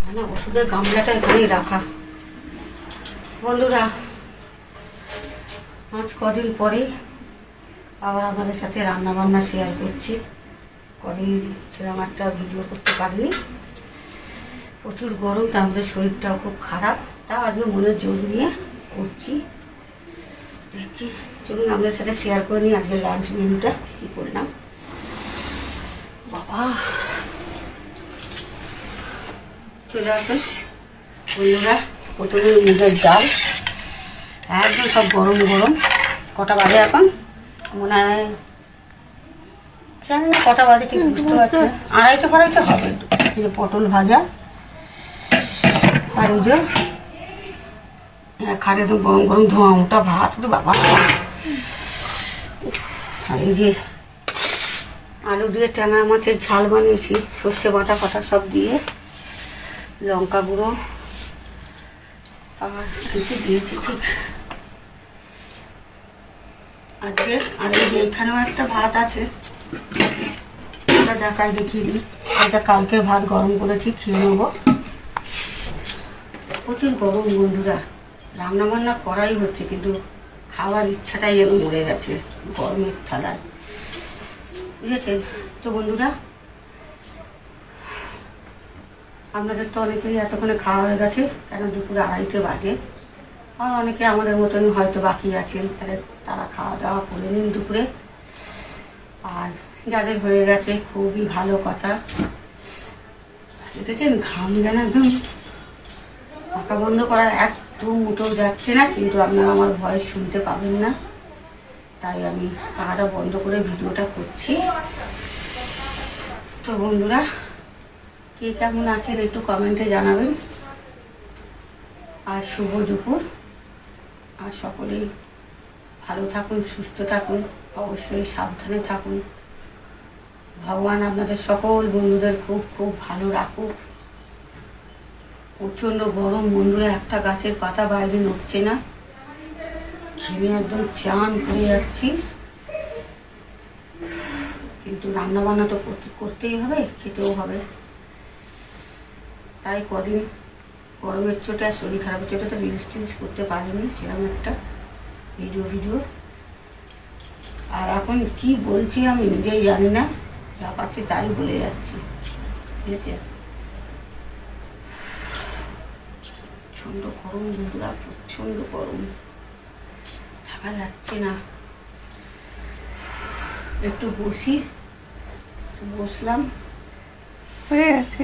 না ওষুধের গামলাটা এখানেই রাখা। বন্ধুরা, আজ কদিন পরেই আবার আপনাদের সাথে রান্না বান্না শেয়ার করছি। কদিন সেরকম একটা ভিডিও করতে পারিনি, প্রচুর গরম, তার মধ্যে শরীরটাও খুব খারাপ। তাও আজকে মনের জোর নিয়ে করছি। দেখি চলুন আপনাদের সাথে শেয়ার করে নিই আজকে লাঞ্চ মেনুটা কী করলাম। বাবা চলে আসুন বন্ধুরা। প্রথমে মুগের ডাল একদম সব গরম গরম। কটা বাজে এখন? মনে হয় জানি না কটা বাজে, ঠিক বুঝতে পারছি না। 2:30 হবে। পটল ভাজা আর এই যে খারে একদম গরম গরম ধোঁয়া মোটা ভাত। বাবা, আর এই যে আলু দিয়ে ট্যাংরা মাছের ঝাল বানিয়েছি, সর্ষে বাটা ফাটা সব দিয়ে, লঙ্কা গুঁড়ো আর কিছু দিয়েছি ঠিক আজকে। আর এই যে এখানেও একটা ভাত আছে, ওটা দেখায় দেখিয়ে দিই। এটা কালকের ভাত গরম করেছি, খেয়ে নেবো। প্রচুর গরম বন্ধুরা, রান্না বান্না করাই হচ্ছে কিন্তু খাওয়ার ইচ্ছাটাই যেন মরে গেছে গরমের ঠালায়, বুঝেছেন তো বন্ধুরা। আপনাদের তো অনেকেই এতক্ষণে খাওয়া হয়ে গেছে, কেন দুপুরে 2:30 বাজে। আর অনেকে আমাদের মতন হয়তো বাকি আছেন, তাহলে তারা খাওয়া দাওয়া করে নিন দুপুরে। আর যাদের হয়ে গেছে খুবই ভালো কথা। দেখেছেন ঘাম যেন একদম পাখা বন্ধ করা একদম মুঠো যাচ্ছে না, কিন্তু আপনারা আমার ভয়েস শুনতে পাবেন না, তাই আমি পাখাটা বন্ধ করে ভিডিওটা করছি। তো বন্ধুরা, কে কেমন আছেন একটু কমেন্টে জানাবেন। আর শুভ দুপুর। আর সকলেই ভালো থাকুন, সুস্থ থাকুন, অবশ্যই সাবধানে থাকুন। ভগবান আপনাদের সকল বন্ধুদের খুব খুব ভালো রাখুক। প্রচণ্ড গরম বন্ধুরা, একটা গাছের পাতা বাইরে নড়ছে না, ঘেমে একদম চান করে যাচ্ছি। কিন্তু রান্না বান্না তো করতেই হবে, খেতেও হবে। তাই কদিন গরমের চোটে আর শরীর খারাপের চোটে তো রিলস টিলস করতে পারিনি সেরকম একটা ভিডিও। আর এখন কি বলছি আমি নিজেই জানি না, যা পাচ্ছি তাই বলে যাচ্ছি, ঠিক আছে। প্রচণ্ড গরম বন্ধুরা, প্রচণ্ড গরম, থাকা যাচ্ছে না। একটু বসলাম, হয়ে গেছে।